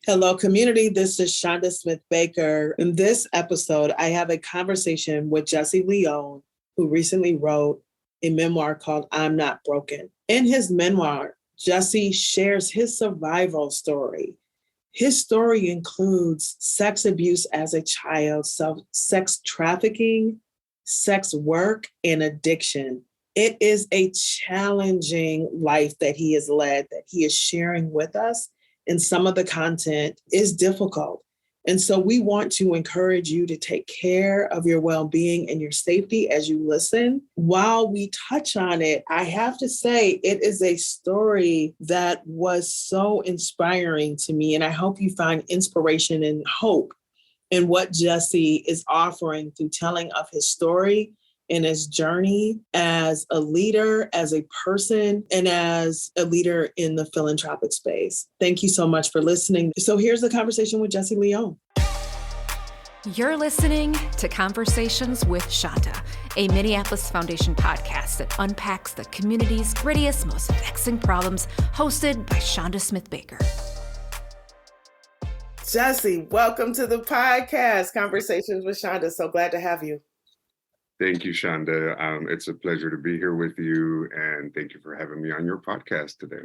Hello, community. This is Chanda Smith-Baker. In this episode, I have a conversation with Jesse Leone, who recently wrote a memoir called I'm Not Broken. In his memoir, Jesse shares his survival story. His story includes sex abuse as a child, sex trafficking, sex work, and addiction. It is a challenging life that he has led, that he is sharing with us. And some of the content is difficult. And so we want to encourage you to take care of your well-being and your safety as you listen. While we touch on it, I have to say it is a story that was so inspiring to me. And I hope you find inspiration and hope in what Jesse is offering through telling of his story in his journey as a leader, as a person, and as a leader in the philanthropic space. Thank you so much for listening. So here's the conversation with Jesse Leone. You're listening to Conversations with Chanda, a Minneapolis Foundation podcast that unpacks the community's grittiest, most vexing problems, hosted by Chanda Smith-Baker. Jesse, welcome to the podcast, Conversations with Chanda. So glad to have you. Thank you, Chanda. It's a pleasure to be here with you, and thank you for having me on your podcast today.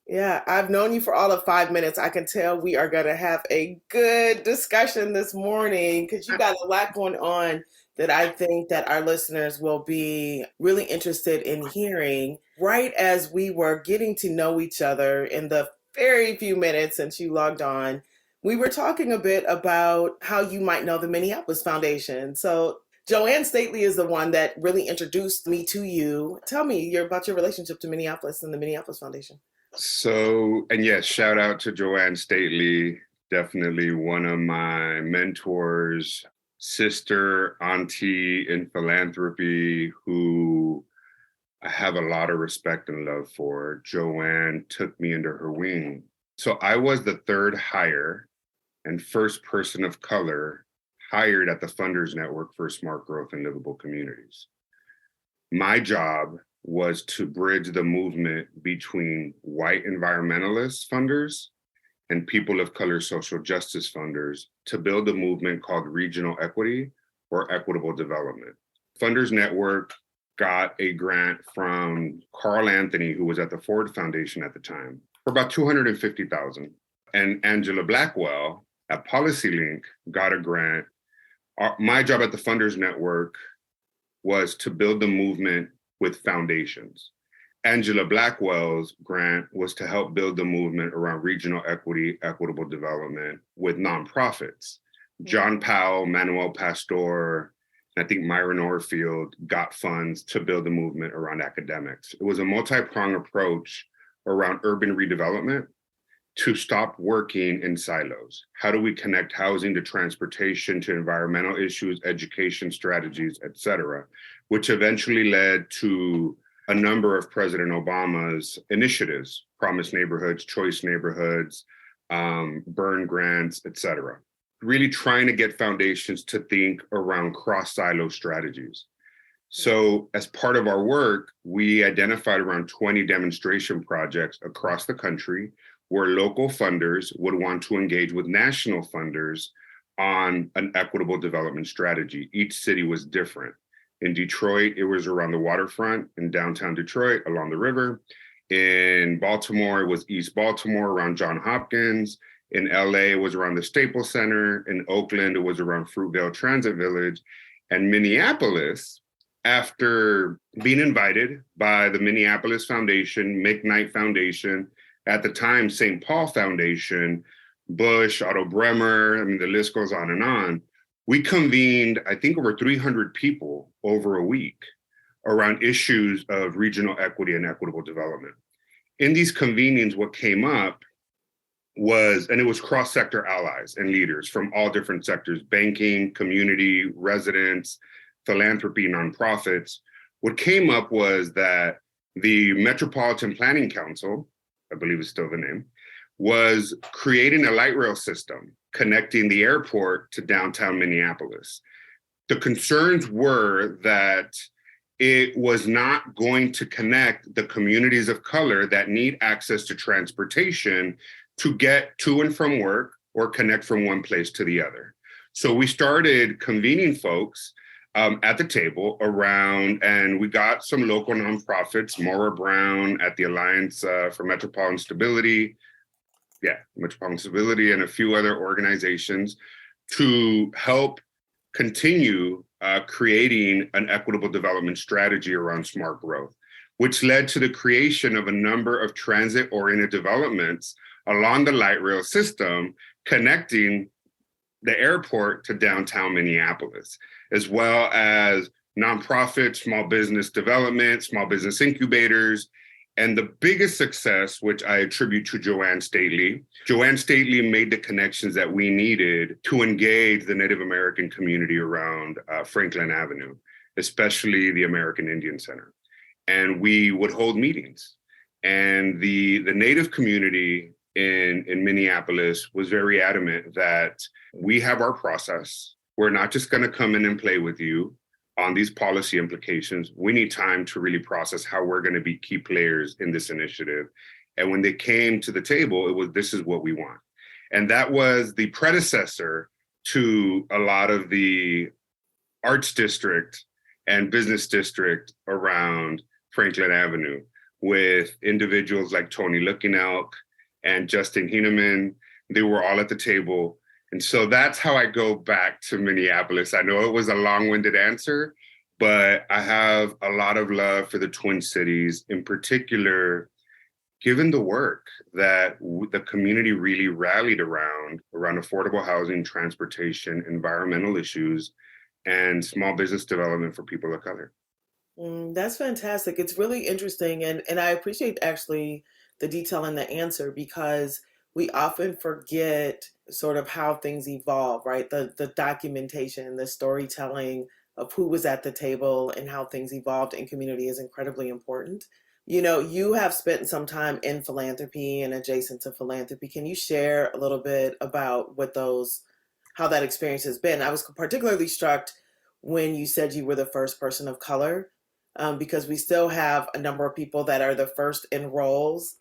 Yeah, I've known you for all of 5 minutes. I can tell we are going to have a good discussion this morning because you got a lot going on that I think that our listeners will be really interested in hearing. Right as we were getting to know each other in the very few minutes since you logged on, we were talking a bit about how you might know the Minneapolis Foundation. So Joanne Stately is the one that really introduced me to you. Tell me about your relationship to Minneapolis and the Minneapolis Foundation. So, and yes, shout out to Joanne Stately, definitely one of my mentors, sister, auntie in philanthropy, who I have a lot of respect and love for. Joanne took me under her wing. So I was the third hire and first person of color hired at the Funders Network for Smart Growth and Livable Communities. My job was to bridge the movement between white environmentalist funders and people of color social justice funders to build a movement called regional equity or equitable development. Funders Network got a grant from Carl Anthony, who was at the Ford Foundation at the time, for about $250,000. And Angela Blackwell at PolicyLink got a grant. My job at the Funders Network was to build the movement with foundations. Angela Blackwell's grant was to help build the movement around regional equity, equitable development with nonprofits. John Powell, Manuel Pastor, and I think Myron Orfield got funds to build the movement around academics. It was a multi-pronged approach around urban redevelopment to stop working in silos. How do we connect housing to transportation, to environmental issues, education strategies, et cetera, which eventually led to a number of President Obama's initiatives, Promise Neighborhoods, Choice Neighborhoods, Burn Grants, et cetera. Really trying to get foundations to think around cross-silo strategies. So as part of our work, we identified around 20 demonstration projects across the country where local funders would want to engage with national funders on an equitable development strategy. Each city was different. In Detroit, it was around the waterfront, in downtown Detroit, along the river. In Baltimore, it was East Baltimore, around Johns Hopkins. In LA, it was around the Staples Center. In Oakland, it was around Fruitvale Transit Village. And Minneapolis, after being invited by the Minneapolis Foundation, McKnight Foundation, at the time, St. Paul Foundation, Bush, Otto Bremer, I mean, the list goes on and on. We convened, I think, over 300 people over a week around issues of regional equity and equitable development. In these convenings, what came up was, and it was cross-sector allies and leaders from all different sectors, banking, community, residents, philanthropy, nonprofits. What came up was that the Metropolitan Planning Council, I believe is still the name, was creating a light rail system connecting the airport to downtown Minneapolis. The concerns were that it was not going to connect the communities of color that need access to transportation to get to and from work or connect from one place to the other. So we started convening folks at the table around, and we got some local nonprofits, Maura Brown at the Alliance for Metropolitan Stability, Metropolitan Stability, and a few other organizations to help continue creating an equitable development strategy around smart growth, which led to the creation of a number of transit-oriented developments along the light rail system, connecting the airport to downtown Minneapolis, as well as nonprofits, small business development, small business incubators. And the biggest success, which I attribute to Joanne Stately. Joanne Stately made the connections that we needed to engage the Native American community around Franklin Avenue, especially the American Indian Center. And we would hold meetings. And the Native community in Minneapolis was very adamant that we have our process. We're not just going to come in and play with you on these policy implications. We need time to really process how we're going to be key players in this initiative. And when they came to the table, it was, this is what we want. And that was the predecessor to a lot of the arts district and business district around Franklin Avenue, with individuals like Tony Looking Elk and Justin Heineman. They were all at the table. And so that's how I go back to Minneapolis. I know it was a long-winded answer, but I have a lot of love for the Twin Cities, in particular, given the work that the community really rallied around affordable housing, transportation, environmental issues, and small business development for people of color. That's fantastic. It's really interesting. And I appreciate actually the detail in the answer, because we often forget sort of how things evolve, right? The documentation, the storytelling of who was at the table and how things evolved in community is incredibly important. You know, you have spent some time in philanthropy and adjacent to philanthropy. Can you share a little bit about how that experience has been? I was particularly struck when you said you were the first person of color, because we still have a number of people that are the first in roles.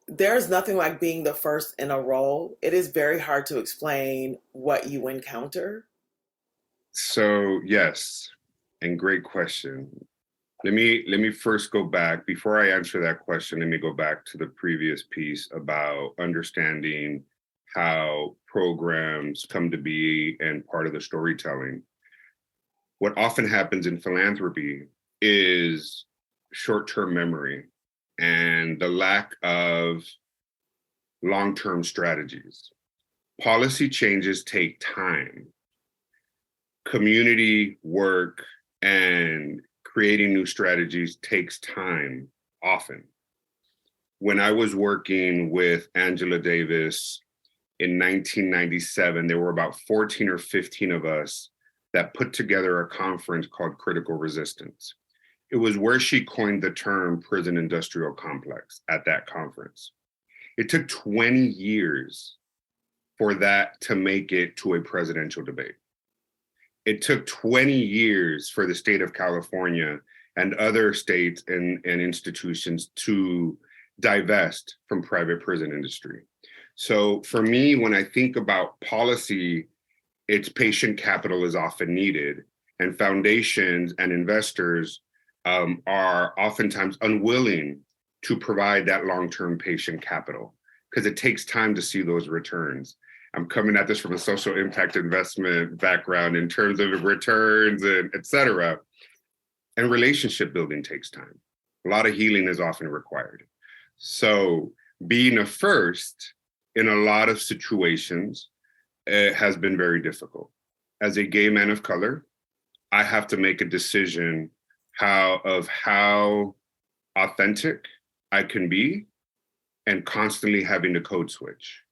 There's nothing like being the first in a role. It is very hard to explain what you encounter. So yes, and great question. Let me first go back. Before I answer that question, let me go back to the previous piece about understanding how programs come to be and part of the storytelling. What often happens in philanthropy is short-term memory and the lack of long-term strategies. Policy changes take time. Community work and creating new strategies takes time often. When I was working with Angela Davis in 1997, there were about 14 or 15 of us that put together a conference called Critical Resistance. It was where she coined the term prison industrial complex at that conference. It took 20 years for that to make it to a presidential debate. It took 20 years for the state of California and other states and institutions to divest from private prison industry. So for me, when I think about policy, it's patient capital is often needed, and foundations and investors are oftentimes unwilling to provide that long-term patient capital because it takes time to see those returns. I'm coming at this from a social impact investment background in terms of returns and et cetera. And relationship building takes time. A lot of healing is often required. So being a first in a lot of situations has been very difficult. As a gay man of color, I have to make a decision how authentic I can be and constantly having to code switch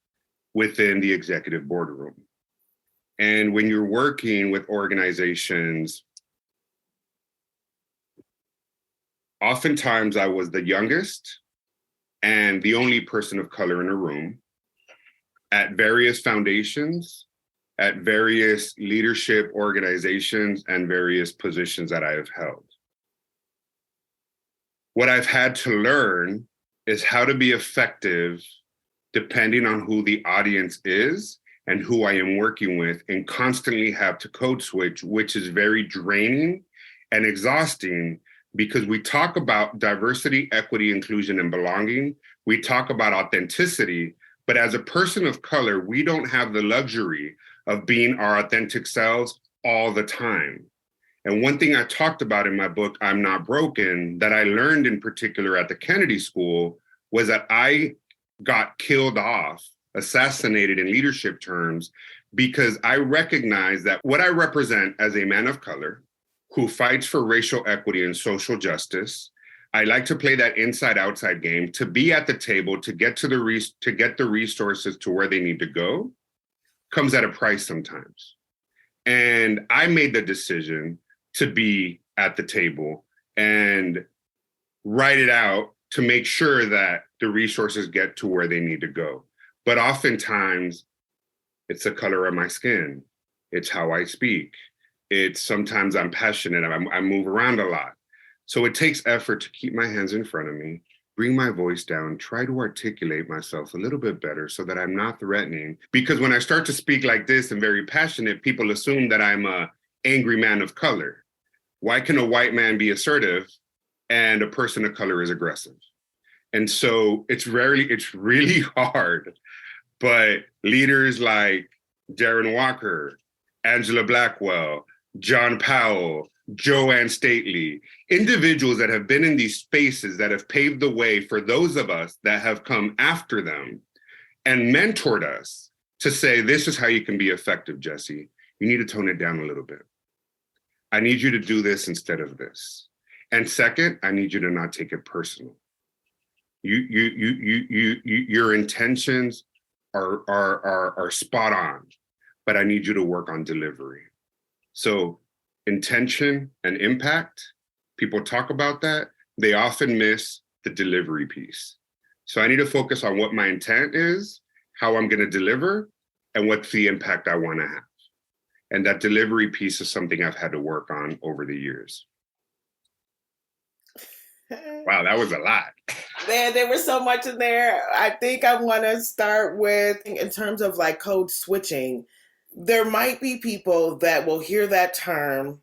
within the executive boardroom. And when you're working with organizations, oftentimes I was the youngest and the only person of color in a room at various foundations, at various leadership organizations, and various positions that I have held. What I've had to learn is how to be effective depending on who the audience is and who I am working with, and constantly have to code switch, which is very draining and exhausting, because we talk about diversity, equity, inclusion, and belonging. We talk about authenticity, but as a person of color, we don't have the luxury of being our authentic selves all the time. And one thing I talked about in my book, I'm Not Broken, that I learned in particular at the Kennedy School, was that I got killed off, assassinated in leadership terms, because I recognize that what I represent as a man of color who fights for racial equity and social justice, I like to play that inside-outside game, to be at the table, to get to the resources to where they need to go, comes at a price sometimes. And I made the decision to be at the table and write it out to make sure that the resources get to where they need to go. But oftentimes, it's the color of my skin. It's how I speak. It's sometimes I'm passionate. I move around a lot. So it takes effort to keep my hands in front of me, bring my voice down, try to articulate myself a little bit better so that I'm not threatening. Because when I start to speak like this and very passionate, people assume that I'm an angry man of color. Why can a white man be assertive and a person of color is aggressive? And so it's really hard. But leaders like Darren Walker, Angela Blackwell, John Powell, Joanne Stately, individuals that have been in these spaces that have paved the way for those of us that have come after them and mentored us to say, this is how you can be effective, Jesse. You need to tone it down a little bit. I need you to do this instead of this. And second, I need you to not take it personal. Your intentions are spot on, but I need you to work on delivery. So intention and impact, people talk about that. They often miss the delivery piece. So I need to focus on what my intent is, how I'm going to deliver, and what's the impact I want to have. And that delivery piece is something I've had to work on over the years. Wow, that was a lot. Man, there was so much in there. I think I want to start with, in terms of like code switching, there might be people that will hear that term,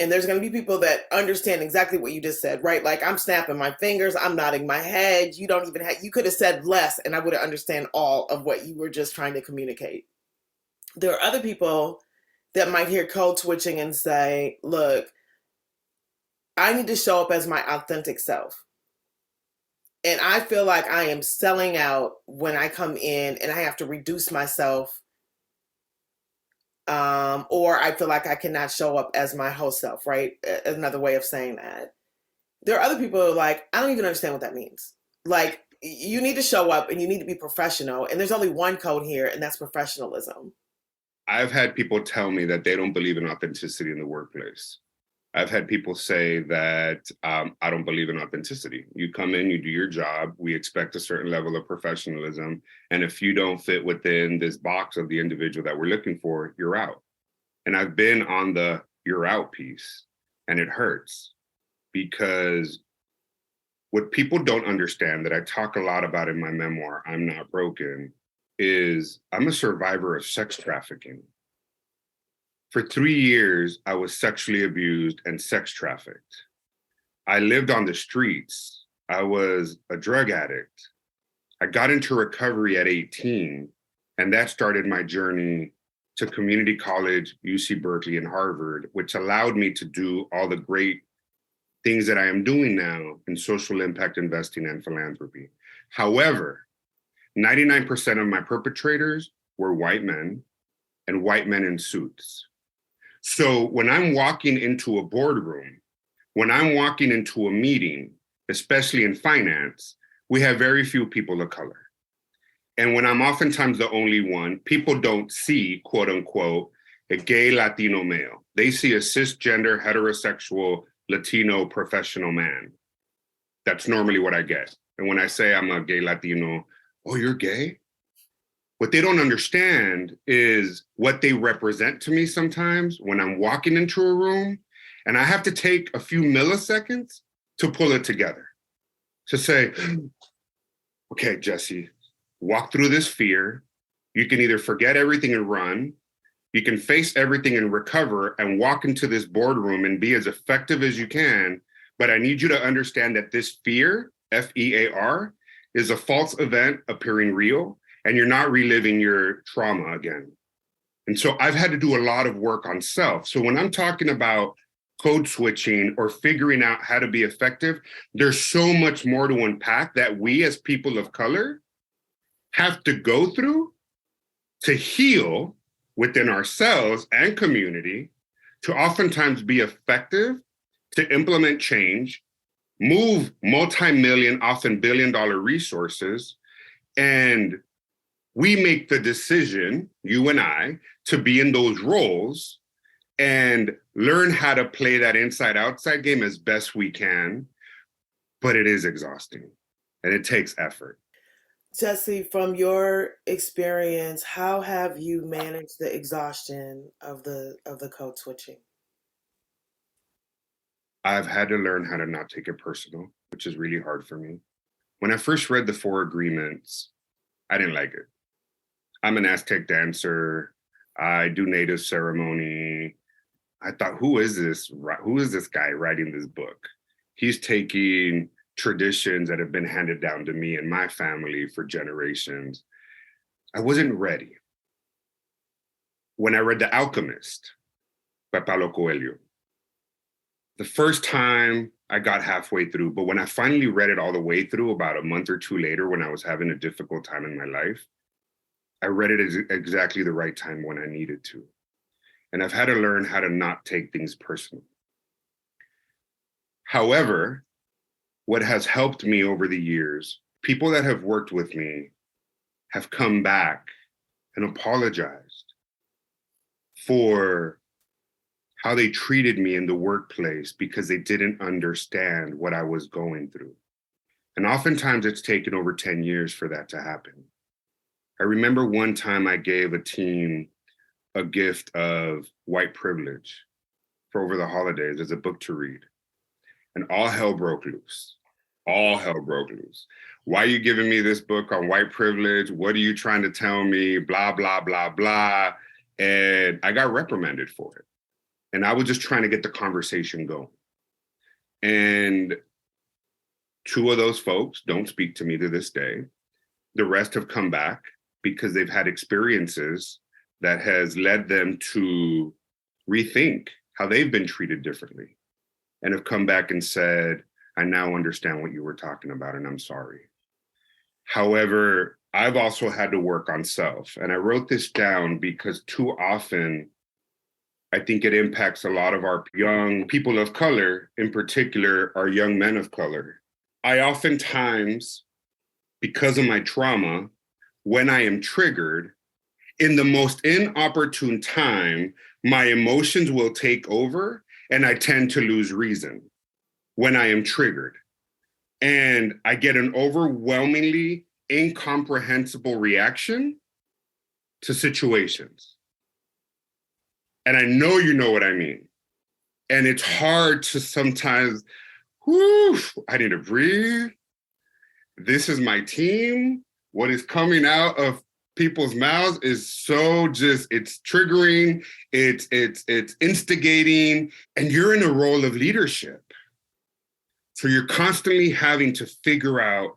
and there's going to be people that understand exactly what you just said, right? Like, I'm snapping my fingers, I'm nodding my head. You could have said less and I would understand all of what you were just trying to communicate. There are other people that might hear code switching and say, look, I need to show up as my authentic self. And I feel like I am selling out when I come in and I have to reduce myself. Or I feel like I cannot show up as my whole self, right? Another way of saying that. There are other people who are like, I don't even understand what that means. Like, you need to show up and you need to be professional. And there's only one code here, and that's professionalism. I've had people tell me that they don't believe in authenticity in the workplace. I've had people say that I don't believe in authenticity. You come in, you do your job. We expect a certain level of professionalism. And if you don't fit within this box of the individual that we're looking for, you're out. And I've been on the you're out piece, and it hurts, because what people don't understand, that I talk a lot about in my memoir, I'm Not Broken, is I'm a survivor of sex trafficking. For 3 years, I was sexually abused and sex trafficked. I lived on the streets. I was a drug addict. I got into recovery at 18, and that started my journey to community college, UC Berkeley, and Harvard, which allowed me to do all the great things that I am doing now in social impact investing and philanthropy. However, 99% of my perpetrators were white men, and white men in suits. So when I'm walking into a boardroom, when I'm walking into a meeting, especially in finance, we have very few people of color. And when I'm oftentimes the only one, people don't see, quote unquote, a gay Latino male. They see a cisgender, heterosexual, Latino professional man. That's normally what I get. And when I say I'm a gay Latino, oh, you're gay? What they don't understand is what they represent to me sometimes when I'm walking into a room, and I have to take a few milliseconds to pull it together, to say, okay, Jesse, walk through this fear. You can either forget everything and run. You can face everything and recover and walk into this boardroom and be as effective as you can. But I need you to understand that this fear, F-E-A-R, is a false event appearing real, and you're not reliving your trauma again. And so I've had to do a lot of work on self. So when I'm talking about code switching or figuring out how to be effective, there's so much more to unpack that we as people of color have to go through to heal within ourselves and community, to oftentimes be effective, to implement change, move multi-million, often billion-dollar resources, and we make the decision, you and I, to be in those roles and learn how to play that inside-outside game as best we can, but it is exhausting and it takes effort. Jesse, from your experience, how have you managed the exhaustion of the code switching? I've had to learn how to not take it personal, which is really hard for me. When I first read the 4 agreements, I didn't like it. I'm an Aztec dancer. I do native ceremony. I thought, who is this guy writing this book? He's taking traditions that have been handed down to me and my family for generations. I wasn't ready. When I read The Alchemist by Paulo Coelho, the first time I got halfway through, but when I finally read it all the way through about a month or 2 later, when I was having a difficult time in my life, I read it at exactly the right time when I needed to. And I've had to learn how to not take things personal. However, what has helped me over the years, people that have worked with me have come back and apologized for how they treated me in the workplace because they didn't understand what I was going through. And oftentimes it's taken over 10 years for that to happen. I remember one time I gave a team a gift of white privilege for over the holidays as a book to read. And all hell broke loose. All hell broke loose. Why are you giving me this book on white privilege? What are you trying to tell me? Blah, blah, blah, blah. And I got reprimanded for it. And I was just trying to get the conversation going. And 2 of those folks don't speak to me to this day. The rest have come back because they've had experiences that has led them to rethink how they've been treated differently and have come back and said, I now understand what you were talking about and I'm sorry. However, I've also had to work on self. And I wrote this down because too often, I think it impacts a lot of our young people of color, in particular, our young men of color. I oftentimes, because of my trauma, when I am triggered, in the most inopportune time, my emotions will take over and I tend to lose reason when I am triggered. And I get an overwhelmingly incomprehensible reaction to situations. And I know you know what I mean. And it's hard to sometimes, I need to breathe. This is my team. What is coming out of people's mouths is so it's triggering, it's instigating, and you're in a role of leadership. So you're constantly having to figure out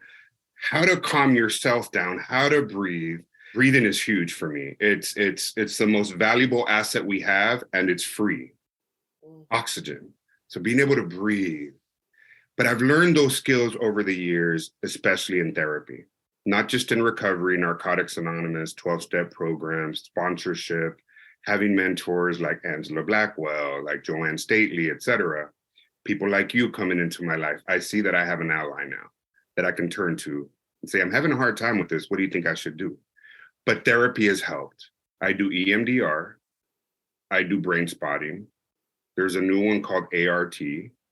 how to calm yourself down, how to breathe. Breathing is huge for me. It's the most valuable asset we have, and it's free. Oxygen. So being able to breathe. But I've learned those skills over the years, especially in therapy, not just in recovery, Narcotics Anonymous, 12-step programs, sponsorship, having mentors like Angela Blackwell, like Joanne Stately, et cetera. People like you coming into my life. I see that I have an ally now that I can turn to and say, I'm having a hard time with this. What do you think I should do? But therapy has helped. I do EMDR. I do brain spotting. There's a new one called ART,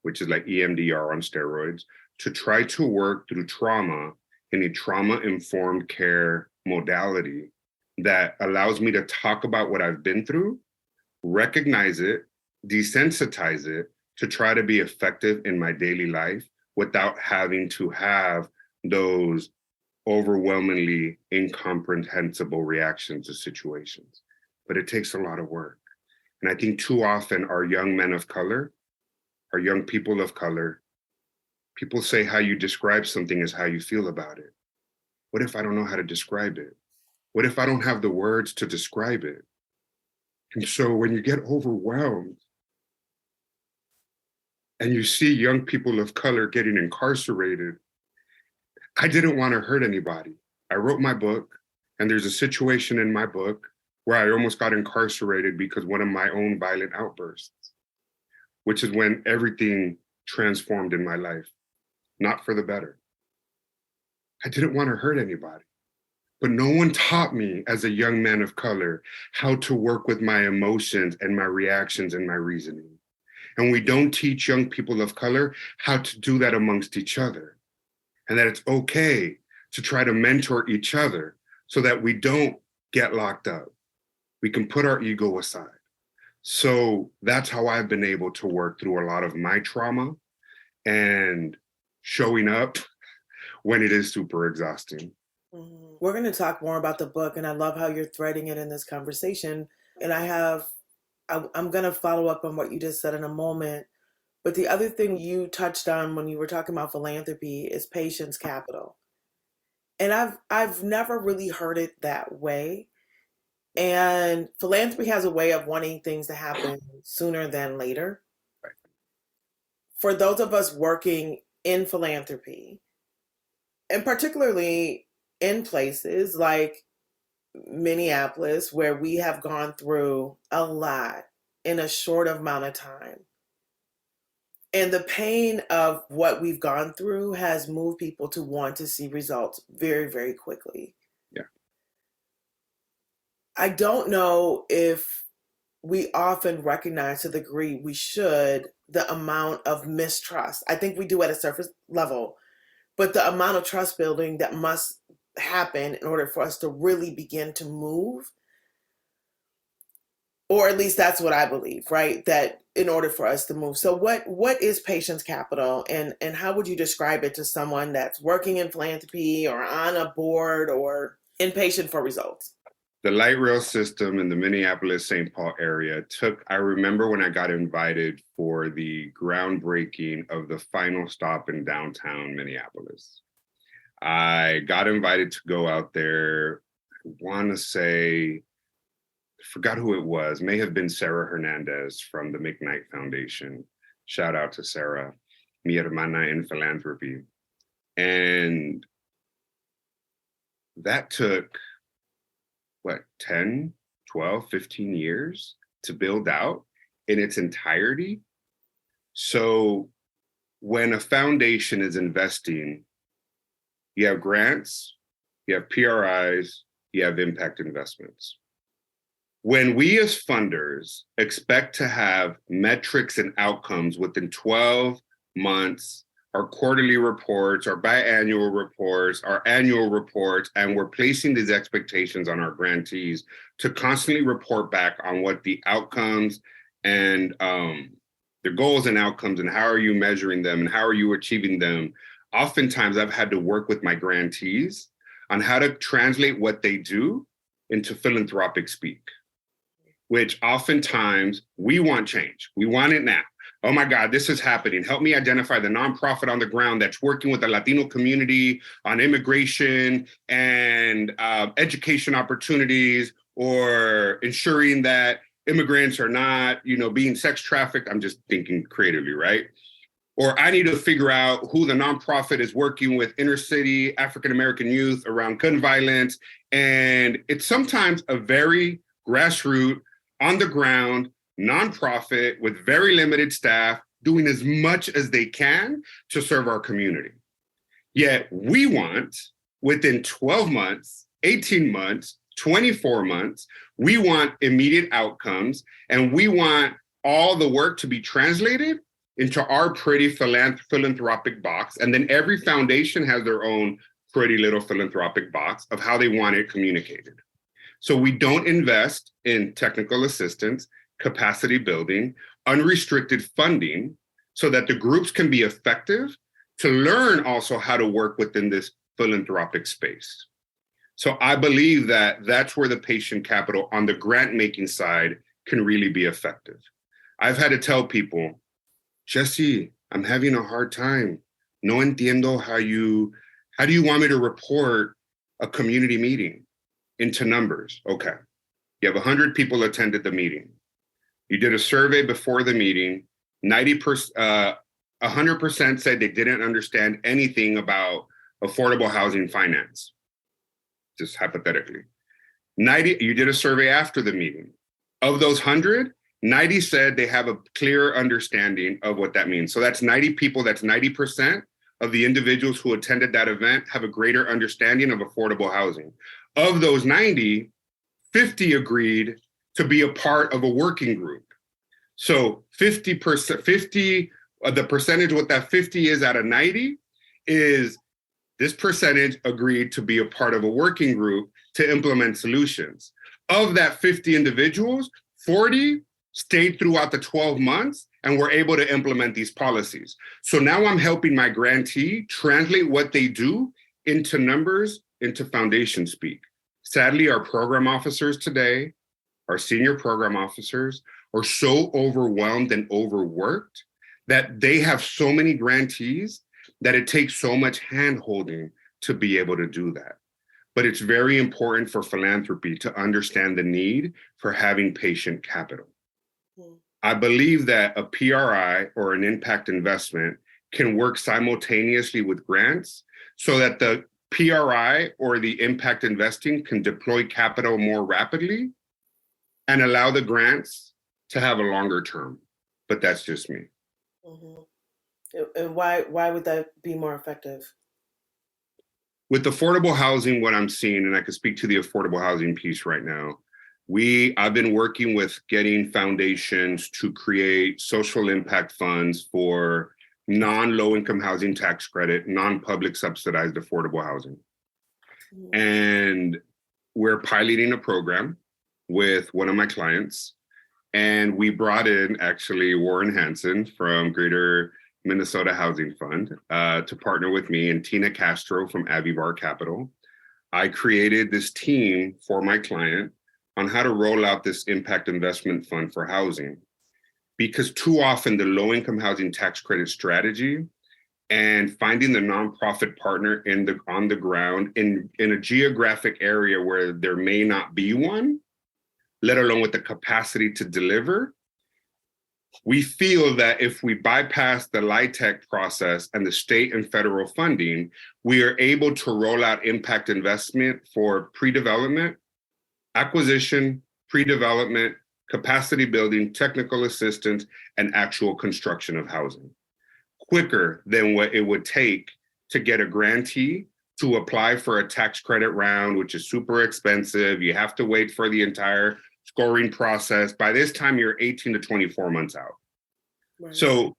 which is like EMDR on steroids, to try to work through trauma in a trauma-informed care modality that allows me to talk about what I've been through, recognize it, desensitize it, to try to be effective in my daily life without having to have those overwhelmingly incomprehensible reactions to situations. But it takes a lot of work. And I think too often our young men of color, our young people of color, people say how you describe something is how you feel about it. What if I don't know how to describe it? What if I don't have the words to describe it? And so when you get overwhelmed and you see young people of color getting incarcerated, I didn't want to hurt anybody. I wrote my book, and there's a situation in my book where I almost got incarcerated because one of my own violent outbursts, which is when everything transformed in my life, not for the better. I didn't want to hurt anybody, but no one taught me as a young man of color how to work with my emotions and my reactions and my reasoning. And we don't teach young people of color how to do that amongst each other, and that it's okay to try to mentor each other so that we don't get locked up. We can put our ego aside. So that's how I've been able to work through a lot of my trauma and showing up when it is super exhausting. We're going to talk more about the book, and I love how you're threading it in this conversation. And I'm going to follow up on what you just said in a moment. But the other thing you touched on when you were talking about philanthropy is patience capital. And I've never really heard it that way. And philanthropy has a way of wanting things to happen sooner than later. Right. For those of us working in philanthropy, and particularly in places like Minneapolis, where we have gone through a lot in a short amount of time. And the pain of what we've gone through has moved people to want to see results very, very quickly. Yeah. I don't know if we often recognize to the degree we should the amount of mistrust. I think we do at a surface level, but the amount of trust building that must happen in order for us to really begin to move, or at least that's what I believe, right? That in order for us to move. So what is patience capital, and how would you describe it to someone that's working in philanthropy or on a board or impatient for results? The light rail system in the Minneapolis-St. Paul area I remember when I got invited for the groundbreaking of the final stop in downtown Minneapolis. I got invited to go out there. I want to say, I forgot who it was, may have been Sarah Hernandez from the McKnight Foundation. Shout out to Sarah, mi hermana in philanthropy. And that took, 10, 12, 15 years to build out in its entirety. So when a foundation is investing, you have grants, you have PRIs, you have impact investments. When we as funders expect to have metrics and outcomes within 12 months, our quarterly reports, our biannual reports, our annual reports, and we're placing these expectations on our grantees to constantly report back on what the outcomes and the goals and outcomes and how are you measuring them and how are you achieving them. Oftentimes I've had to work with my grantees on how to translate what they do into philanthropic speak, which oftentimes we want change. We want it now. Oh my God, this is happening. Help me identify the nonprofit on the ground that's working with the Latino community on immigration and education opportunities, or ensuring that immigrants are not, being sex trafficked. I'm just thinking creatively, right? Or I need to figure out who the nonprofit is working with inner city African-American youth around gun violence. And it's sometimes a very grassroots, on the ground, nonprofit with very limited staff doing as much as they can to serve our community. Yet we want, within 12 months, 18 months, 24 months, we want immediate outcomes, and we want all the work to be translated into our pretty philanthropic box. And then every foundation has their own pretty little philanthropic box of how they want it communicated. So we don't invest in technical assistance, capacity building, unrestricted funding, so that the groups can be effective to learn also how to work within this philanthropic space. So I believe that that's where the patient capital on the grant making side can really be effective. I've had to tell people, Jesse, I'm having a hard time. No entiendo how do you want me to report a community meeting into numbers? Okay. You have 100 people attended the meeting. You did a survey before the meeting. 100% said they didn't understand anything about affordable housing finance. Just hypothetically. You did a survey after the meeting. Of those 100, 90 said they have a clear understanding of what that means. So that's 90 people, that's 90% of the individuals who attended that event have a greater understanding of affordable housing. Of those 90, 50 agreed to be a part of a working group. So 50%, the percentage what that 50 is out of 90 is this percentage agreed to be a part of a working group to implement solutions. Of that 50 individuals, 40 stayed throughout the 12 months and were able to implement these policies. So now I'm helping my grantee translate what they do into numbers, into foundation speak. Sadly, our program officers today, our senior program officers, are so overwhelmed and overworked that they have so many grantees that it takes so much hand-holding to be able to do that. But it's very important for philanthropy to understand the need for having patient capital. I believe that a PRI or an impact investment can work simultaneously with grants so that the PRI or the impact investing can deploy capital more rapidly and allow the grants to have a longer term. But that's just me. Mm-hmm. And why would that be more effective? With affordable housing, what I'm seeing, and I can speak to the affordable housing piece right now, I've been working with getting foundations to create social impact funds for non-low-income housing tax credit, non-public subsidized affordable housing. Mm-hmm. And we're piloting a program with one of my clients, and we brought in actually Warren Hansen from Greater Minnesota Housing Fund to partner with me, and Tina Castro from Avivar Capital. I created this team for my client on how to roll out this impact investment fund for housing. Because too often the low-income housing tax credit strategy and finding the nonprofit partner on the ground in a geographic area where there may not be one, let alone with the capacity to deliver, we feel that if we bypass the LIHTC process and the state and federal funding, we are able to roll out impact investment for pre-development, acquisition, pre-development, capacity building, technical assistance, and actual construction of housing quicker than what it would take to get a grantee to apply for a tax credit round, which is super expensive. You have to wait for the entire scoring process. By this time, you're 18 to 24 months out. Right. So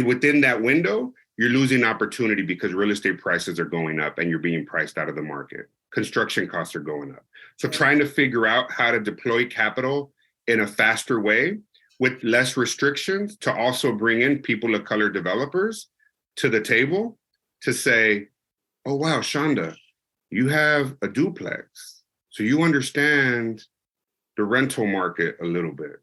within that window, you're losing opportunity because real estate prices are going up and you're being priced out of the market. Construction costs are going up. So trying to figure out how to deploy capital in a faster way with less restrictions to also bring in people of color developers to the table to say, oh, wow, Chanda, you have a duplex. So you understand the rental market a little bit.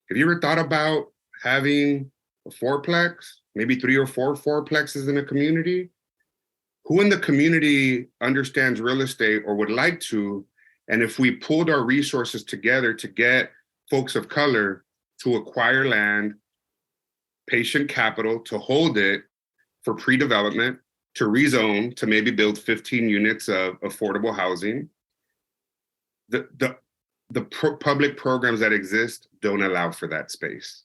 Have you ever thought about having a fourplex, maybe 3 or 4 fourplexes in a community? Who in the community understands real estate or would like to? And if we pulled our resources together to get folks of color to acquire land, patient capital, to hold it for pre-development, to rezone, to maybe build 15 units of affordable housing, the public programs that exist don't allow for that space.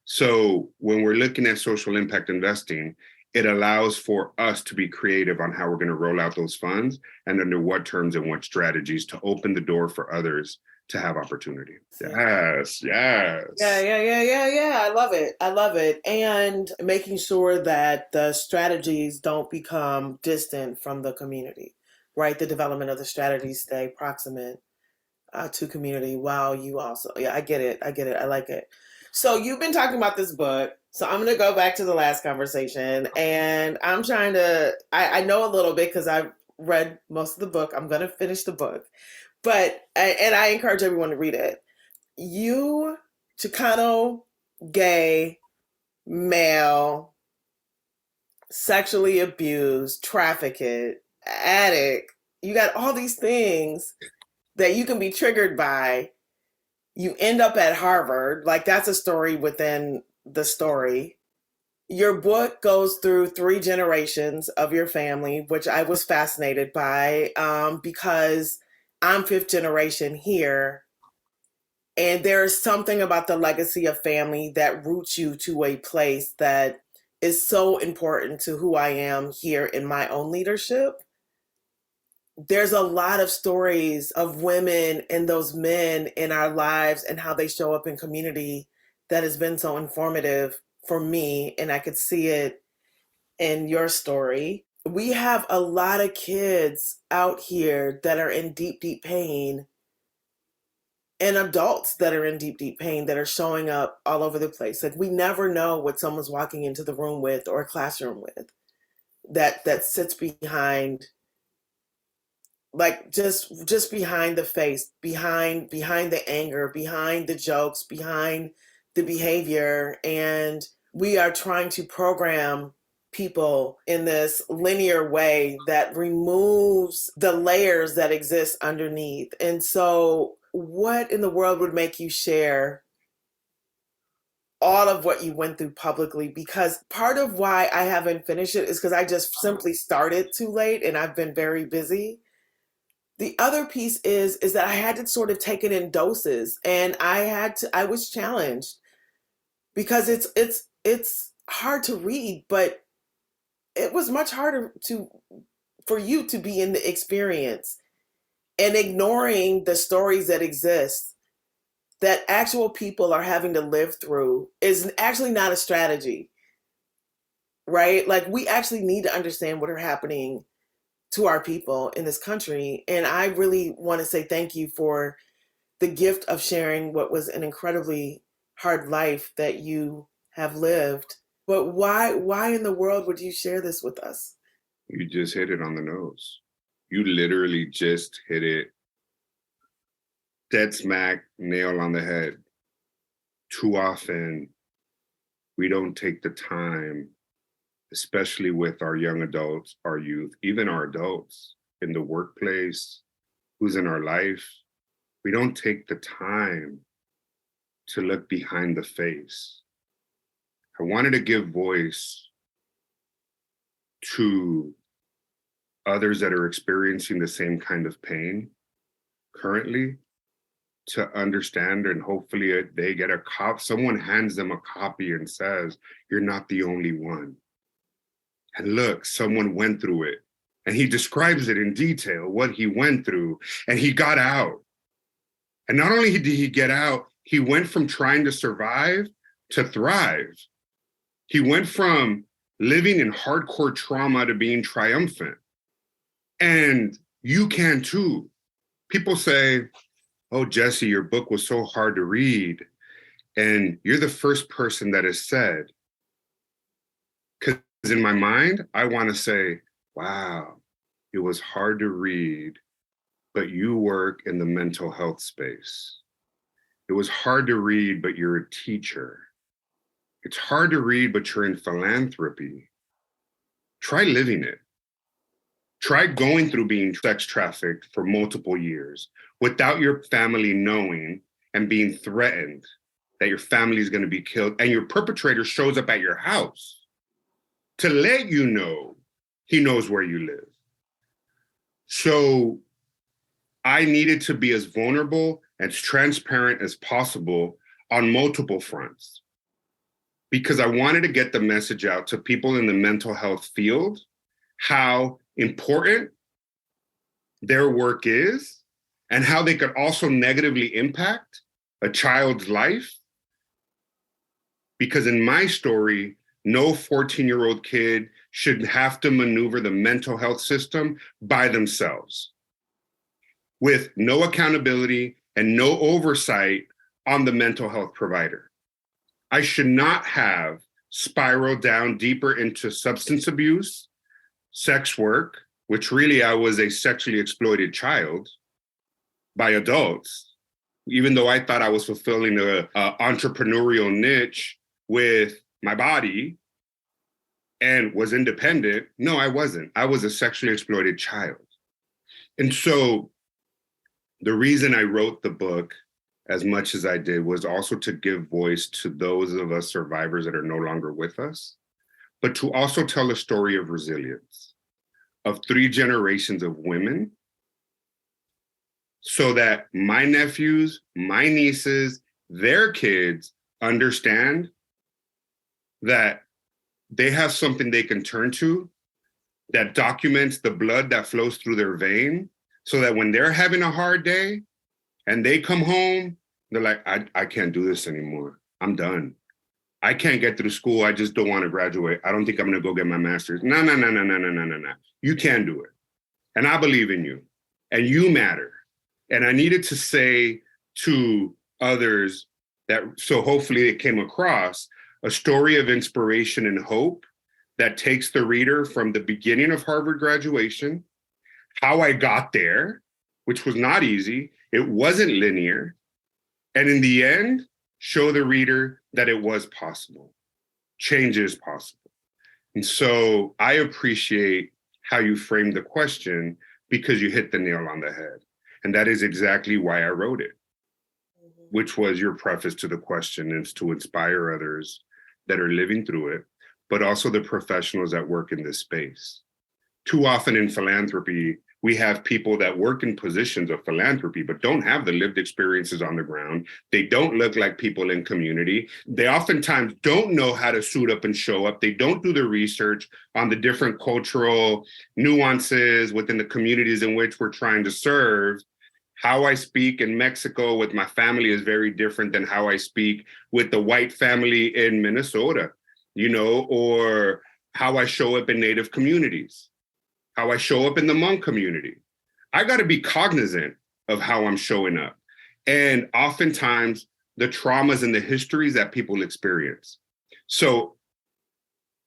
So when we're looking at social impact investing, it allows for us to be creative on how we're going to roll out those funds and under what terms and what strategies to open the door for others to have opportunity. Yes. Yeah. I love it. And making sure that the strategies don't become distant from the community, right? The development of the strategies stay proximate to community while you also, I get it. I like it. So you've been talking about this book. So I'm going to go back to the last conversation, and I'm trying to, I know a little bit because I've read most of the book. I'm going to finish the book. And I encourage everyone to read it. You, Chicano, gay, male, sexually abused, trafficked, addict, you got all these things that you can be triggered by. You end up at Harvard. Like, that's a story within the story. Your book goes through 3 generations of your family, which I was fascinated by, because I'm 5th generation here. And there is something about the legacy of family that roots you to a place that is so important to who I am here in my own leadership. There's a lot of stories of women and those men in our lives and how they show up in community that has been so informative for me. And I could see it in your story. We have a lot of kids out here that are in deep, deep pain, and adults that are in deep, deep pain that are showing up all over the place. Like, we never know what someone's walking into the room with or a classroom with that sits behind, like, just behind the face, behind the anger, behind the jokes, behind the behavior. And we are trying to program people in this linear way that removes the layers that exist underneath. And so what in the world would make you share all of what you went through publicly? Because part of why I haven't finished it is because I just simply started too late and I've been very busy. The other piece is that I had to sort of take it in doses, and I was challenged because it's hard to read, but it was much harder for you to be in the experience, and ignoring the stories that exist that actual people are having to live through is actually not a strategy, right? Like, we actually need to understand what are happening to our people in this country. And I really want to say thank you for the gift of sharing what was an incredibly hard life that you have lived. But why in the world would you share this with us? You just hit it on the nose. You literally just hit it dead smack, nail on the head. Too often, we don't take the time, especially with our young adults, our youth, even our adults in the workplace, who's in our life. We don't take the time to look behind the face. I wanted to give voice to others that are experiencing the same kind of pain currently, to understand, and hopefully they get someone hands them a copy and says, you're not the only one. And look, someone went through it. And he describes it in detail, what he went through, and he got out. And not only did he get out, he went from trying to survive to thrive. He went from living in hardcore trauma to being triumphant. And you can too. People say, oh, Jesse, your book was so hard to read. And you're the first person that has said, because in my mind, I want to say, wow, it was hard to read, but you work in the mental health space. It was hard to read, but you're a teacher. It's hard to read, but you're in philanthropy. Try living it. Try going through being sex trafficked for multiple years without your family knowing and being threatened that your family is going to be killed, and your perpetrator shows up at your house to let you know he knows where you live. So I needed to be as vulnerable, as transparent as possible on multiple fronts, because I wanted to get the message out to people in the mental health field, how important their work is and how they could also negatively impact a child's life. Because in my story, no 14-year-old kid should have to maneuver the mental health system by themselves with no accountability and no oversight on the mental health provider. I should not have spiraled down deeper into substance abuse, sex work, which really I was a sexually exploited child by adults, even though I thought I was fulfilling a entrepreneurial niche with my body and was independent. No, I wasn't. I was a sexually exploited child. And so the reason I wrote the book as much as I did was also to give voice to those of us survivors that are no longer with us, but to also tell a story of resilience, of 3 generations of women, so that my nephews, my nieces, their kids understand that they have something they can turn to that documents the blood that flows through their vein, so that when they're having a hard day and they come home, they're like, I can't do this anymore. I'm done. I can't get through school. I just don't want to graduate. I don't think I'm going to go get my master's. No. You can do it. And I believe in you. And you matter. And I needed to say to others that, so hopefully it came across, a story of inspiration and hope that takes the reader from the beginning of Harvard graduation, how I got there, which was not easy. It wasn't linear. And in the end, show the reader that it was possible. Change is possible. And so I appreciate how you framed the question, because you hit the nail on the head. And that is exactly why I wrote it, which was your preface to the question, is to inspire others that are living through it, but also the professionals that work in this space. Too often in philanthropy, we have people that work in positions of philanthropy, but don't have the lived experiences on the ground. They don't look like people in community. They oftentimes don't know how to suit up and show up. They don't do the research on the different cultural nuances within the communities in which we're trying to serve. How I speak in Mexico with my family is very different than how I speak with the white family in Minnesota, or how I show up in Native communities, how I show up in the Hmong community. I got to be cognizant of how I'm showing up. And oftentimes the traumas and the histories that people experience. So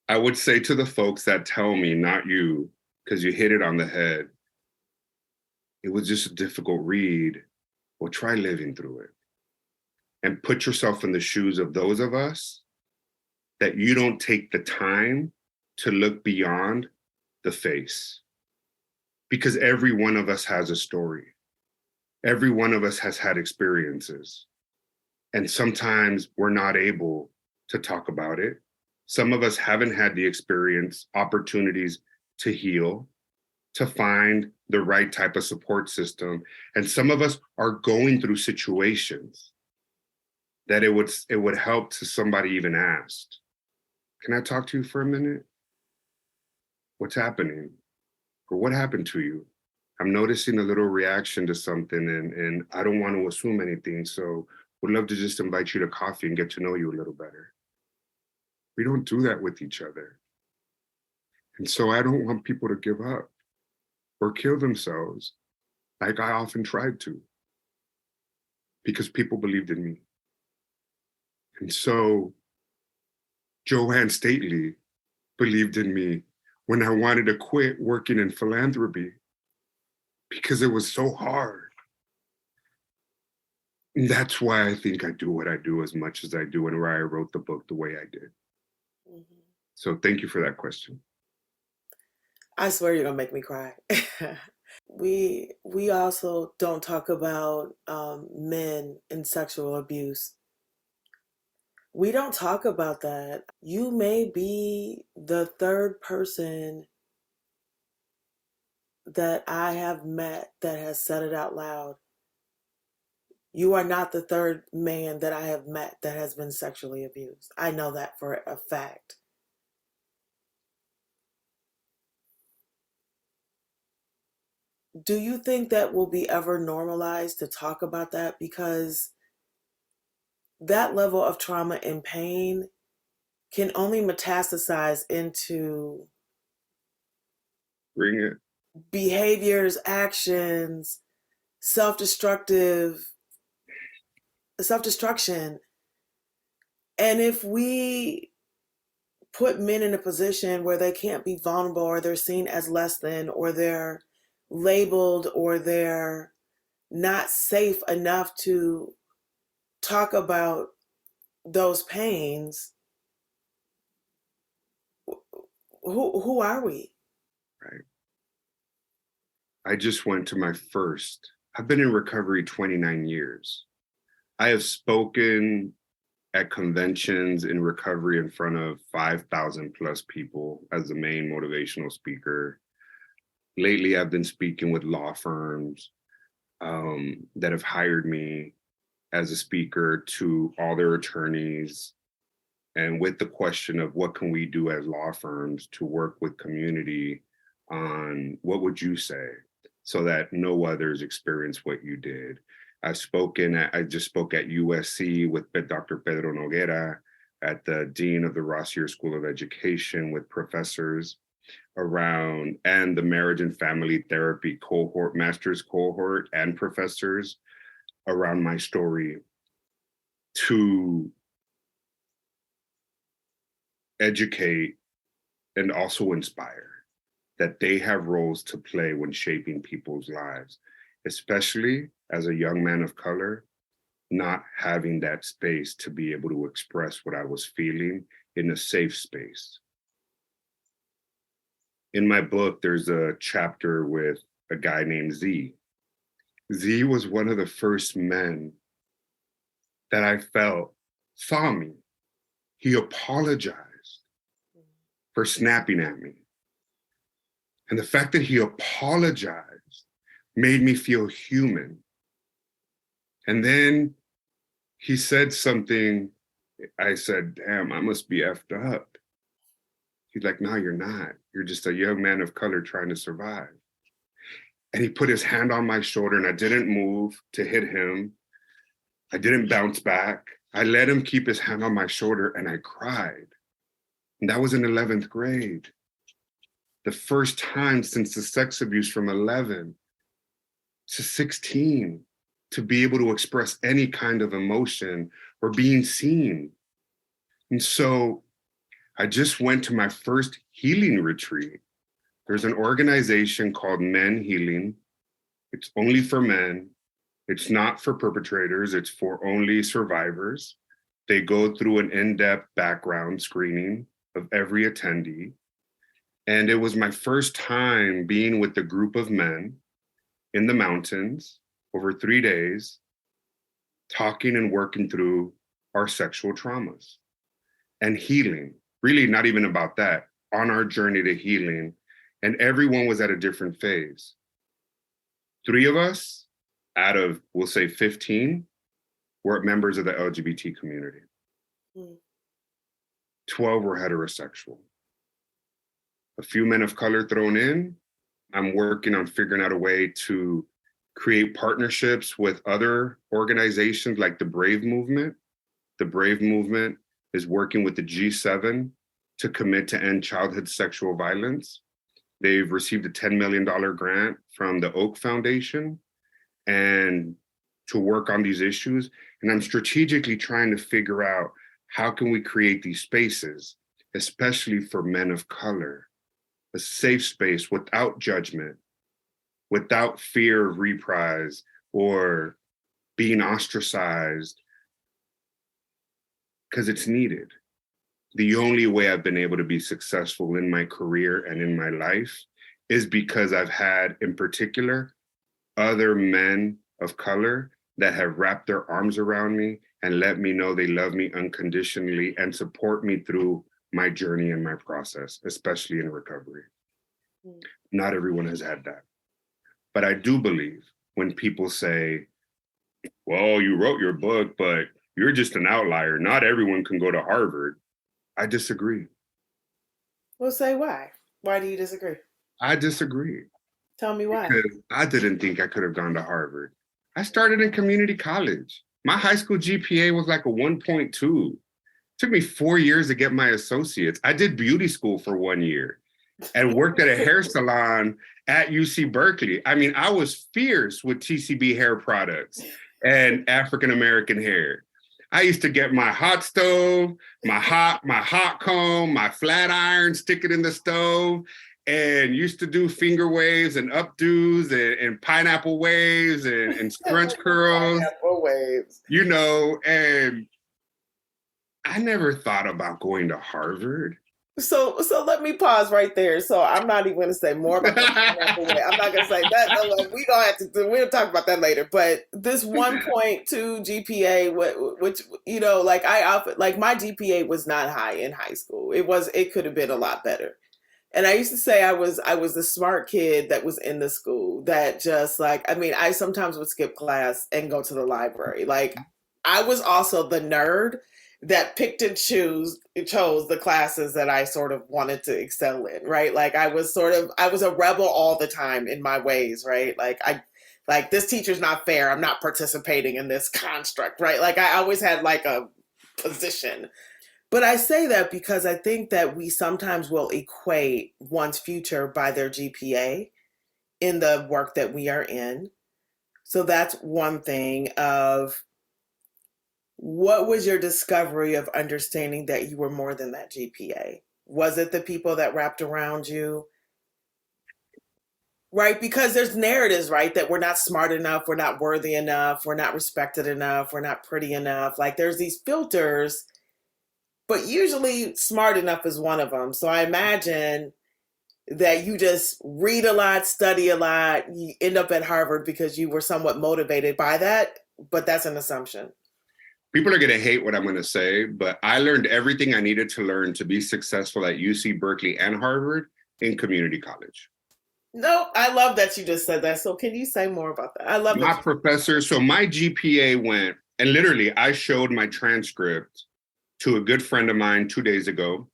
I would say to the folks that tell me, not you, because you hit it on the head, it was just a difficult read. Well, try living through it and put yourself in the shoes of those of us that you don't take the time to look beyond the face. Because every one of us has a story. Every one of us has had experiences. And sometimes we're not able to talk about it. Some of us haven't had the experience, opportunities to heal, to find the right type of support system. And some of us are going through situations that it would help to somebody even ask, can I talk to you for a minute? What's happening? Or what happened to you? I'm noticing a little reaction to something, and I don't want to assume anything. So would love to just invite you to coffee and get to know you a little better. We don't do that with each other. And so I don't want people to give up or kill themselves like I often tried to, because people believed in me. And so Joanne Stately believed in me when I wanted to quit working in philanthropy because it was so hard. And that's why I think I do what I do as much as I do, and why I wrote the book the way I did. Mm-hmm. So thank you for that question. I swear you're gonna make me cry. We also don't talk about men and sexual abuse. We don't talk about that. You may be the third person that I have met that has said it out loud. You are not the third man that I have met that has been sexually abused. I know that for a fact. Do you think that will be ever normalized to talk about that? Because that level of trauma and pain can only metastasize into Bring it. Behaviors, actions, self-destruction. And if we put men in a position where they can't be vulnerable, or they're seen as less than, or they're labeled, or they're not safe enough to talk about those pains, who are we? Right. I just went to I've been in recovery 29 years. I have spoken at conventions in recovery in front of 5,000 plus people as the main motivational speaker. Lately, I've been speaking with law firms that have hired me as a speaker to all their attorneys, and with the question of what can we do as law firms to work with community on what would you say so that no others experience what you did. I just spoke at USC with Dr. Pedro Noguera, at the Dean of the Rossier School of Education, with professors around, and the marriage and family therapy cohort, master's cohort, and professors around my story, to educate and also inspire that they have roles to play when shaping people's lives, especially as a young man of color, not having that space to be able to express what I was feeling in a safe space. In my book, there's a chapter with a guy named Z. Z was one of the first men that I felt saw me. He apologized for snapping at me. And the fact that he apologized made me feel human. And then he said something. I said, damn, I must be effed up. He's like, no, you're not. You're just a young man of color trying to survive. And he put his hand on my shoulder, and I didn't move to hit him. I didn't bounce back. I let him keep his hand on my shoulder, and I cried. And that was in 11th grade. The first time since the sex abuse from 11 to 16 to be able to express any kind of emotion or being seen. And so I just went to my first healing retreat. There's an organization called Men Healing. It's only for men. It's not for perpetrators. It's for only survivors. They go through an in-depth background screening of every attendee. And it was my first time being with a group of men in the mountains over 3 days, talking and working through our sexual traumas and healing. Really not even about that, on our journey to healing. And everyone was at a different phase. 3 of us out of, we'll say 15, were members of the LGBT community. 12 were heterosexual. A few men of color thrown in. I'm working on figuring out a way to create partnerships with other organizations like the Brave Movement. The Brave Movement is working with the G7 to commit to end childhood sexual violence. They've received a $10 million grant from the Oak Foundation and to work on these issues. And I'm strategically trying to figure out how can we create these spaces, especially for men of color, a safe space without judgment, without fear of reprise or being ostracized, because it's needed. The only way I've been able to be successful in my career and in my life is because I've had, in particular, other men of color that have wrapped their arms around me and let me know they love me unconditionally and support me through my journey and my process, especially in recovery. Not everyone has had that. But I do believe when people say, well, you wrote your book, but you're just an outlier. Not everyone can go to Harvard. I disagree. Well, say why. Why do you disagree? I disagree. Tell me why. Because I didn't think I could have gone to Harvard. I started in community college. My high school GPA was like a 1.2. It took me 4 years to get my associates. I did beauty school for 1 year and worked at a hair salon at UC Berkeley. I mean, I was fierce with TCB hair products and African-American hair. I used to get my hot stove, my hot comb, my flat iron, stick it in the stove, and used to do finger waves and updos and pineapple waves and scrunch curls. Pineapple waves. You know, and I never thought about going to Harvard. So let me pause right there. So I'm not even going to say more about that. I'm not going to say that. No, like, we'll talk about that later. But this 1.2 GPA, which, you know, like my GPA was not high in high school. It could have been a lot better. And I used to say I was the smart kid that was in the school that just like, I mean, I sometimes would skip class and go to the library. Like, I was also the nerd that picked and chose the classes that I sort of wanted to excel in, right? Like I was a rebel all the time in my ways, right? Like this teacher's not fair. I'm not participating in this construct, right? Like I always had like a position. But I say that because I think that we sometimes will equate one's future by their GPA in the work that we are in. So that's one thing of, what was your discovery of understanding that you were more than that GPA? Was it the people that wrapped around you? Right? Because there's narratives, right? That we're not smart enough, we're not worthy enough, we're not respected enough, we're not pretty enough. Like there's these filters, but usually smart enough is one of them. So I imagine that you just read a lot, study a lot, you end up at Harvard because you were somewhat motivated by that, but that's an assumption. People are going to hate what I'm going to say, but I learned everything I needed to learn to be successful at UC Berkeley and Harvard in community college. No, I love that you just said that. So can you say more about that? I love my professor. So my GPA went, and literally I showed my transcript to a good friend of mine 2 days ago.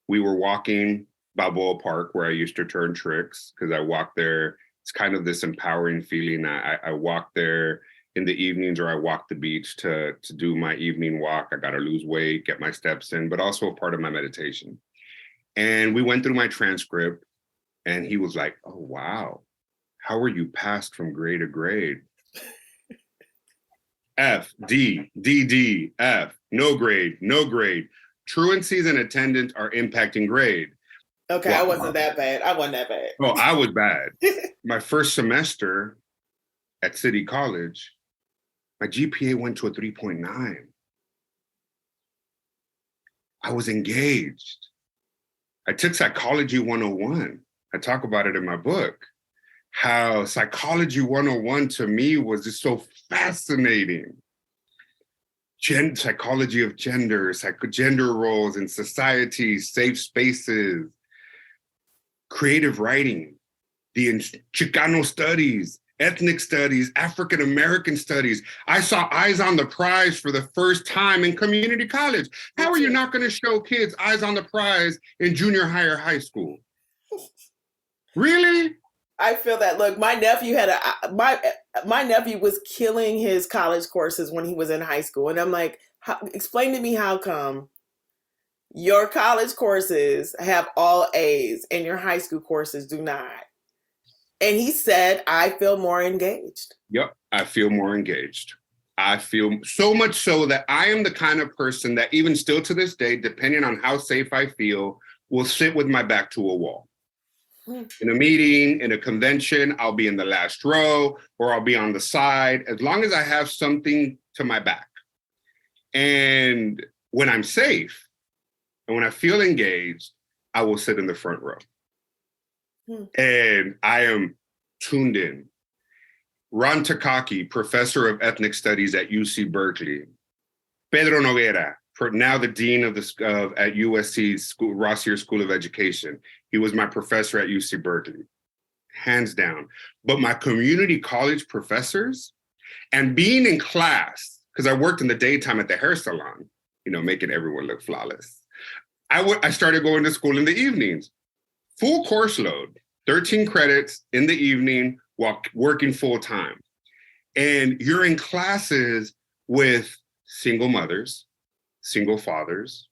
We were walking Balboa Park where I used to turn tricks because I walked there. It's kind of this empowering feeling. I walk there in the evenings, or I walk the beach to do my evening walk. I got to lose weight, get my steps in, but also a part of my meditation. And we went through my transcript and he was like, oh, wow, how are you passed from grade to grade? F, D, D, D, F, no grade, no grade. Truancies and attendance are impacting grade. Okay, well, I wasn't that bad. Oh, I was bad. My first semester at City College, my GPA went to a 3.9. I was engaged. I took Psychology 101. I talk about it in my book, how Psychology 101 to me was just so fascinating. Psychology of gender, gender roles in society, safe spaces, creative writing, the Chicano studies, ethnic studies, African American studies. I saw Eyes on the Prize for the first time in community college. How are you not going to show kids Eyes on the Prize in junior high or high school? Really? I feel that. Look, my nephew my nephew was killing his college courses when he was in high school, and I'm like, explain to me how come your college courses have all A's and your high school courses do not? And he said, I feel more engaged. Yep, I feel more engaged. I feel so much so that I am the kind of person that even still to this day, depending on how safe I feel, will sit with my back to a wall. In a meeting, in a convention, I'll be in the last row or I'll be on the side, as long as I have something to my back. And when I'm safe and when I feel engaged, I will sit in the front row. And I am tuned in. Ron Takaki, professor of ethnic studies at UC Berkeley. Pedro Noguera, now the dean of at USC Rossier School of Education. He was my professor at UC Berkeley, hands down. But my community college professors, and being in class, because I worked in the daytime at the hair salon, making everyone look flawless. I started going to school in the evenings. Full course load, 13 credits in the evening while working full time. And you're in classes with single mothers, single fathers,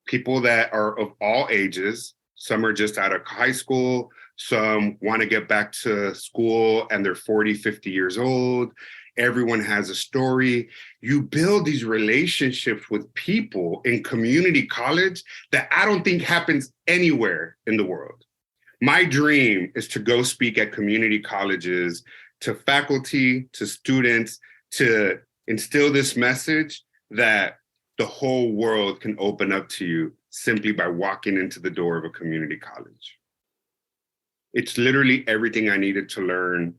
people that are of all ages. Some are just out of high school. Some want to get back to school and they're 40, 50 years old. everyone has a story. You build these relationships with people in community college that I don't think happens anywhere in the world. My dream is to go speak at community colleges, to faculty, to students, to instill this message that the whole world can open up to you simply by walking into the door of a community college. It's literally everything I needed to learn.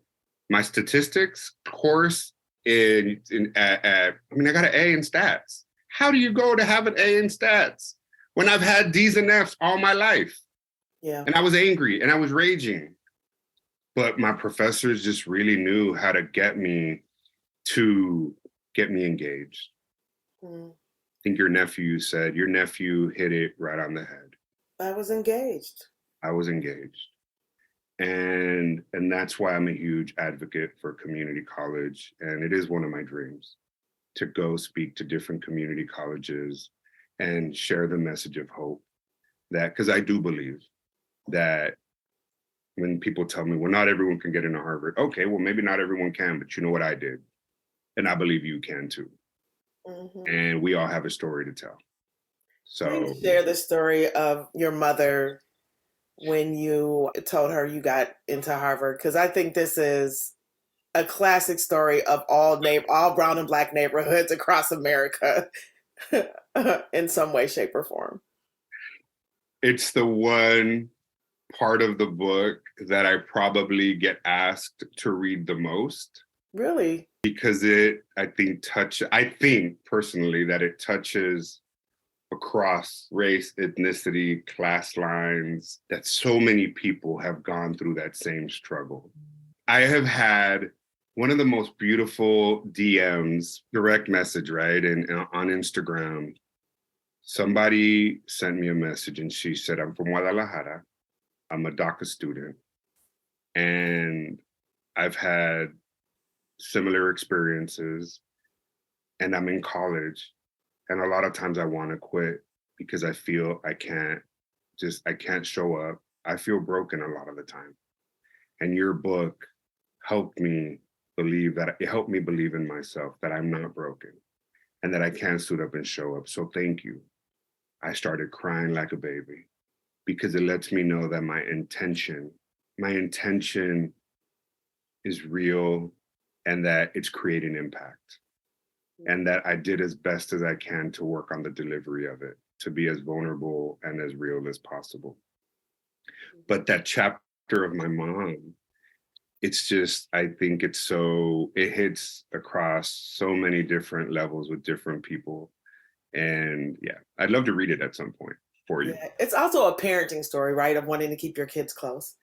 My statistics course I got an A in stats. How do you go to have an A in stats when I've had D's and F's all my life? Yeah. And I was angry and I was raging. But my professors just really knew how to get me engaged. I think your nephew hit it right on the head. I was engaged. And that's why I'm a huge advocate for community college. And it is one of my dreams to go speak to different community colleges and share the message of hope. That, because I do believe that when people tell me, well, not everyone can get into Harvard. Okay, well, maybe not everyone can, but you know what I did? And I believe you can too. Mm-hmm. And we all have a story to tell. So please share the story of your mother when you told her you got into Harvard, because I think this is a classic story of all brown and Black neighborhoods across America in some way, shape, or form. It's the one part of the book that I probably get asked to read the most. Really? Because I think personally that it touches across race, ethnicity, class lines, that so many people have gone through that same struggle. I have had one of the most beautiful DMs, direct message, right? And on Instagram, somebody sent me a message and she said, I'm from Guadalajara. I'm a DACA student. And I've had similar experiences and I'm in college. And a lot of times I want to quit because I feel I can't show up. I feel broken a lot of the time. And your book helped me believe in myself, that I'm not broken and that I can suit up and show up. So thank you. I started crying like a baby because it lets me know that my intention is real and that it's creating impact. And that I did as best as I can to work on the delivery of it, to be as vulnerable and as real as possible. But that chapter of my mom, it's just, I think it hits across so many different levels with different people. And yeah, I'd love to read it at some point for you. Yeah. It's also a parenting story, right? Of wanting to keep your kids close.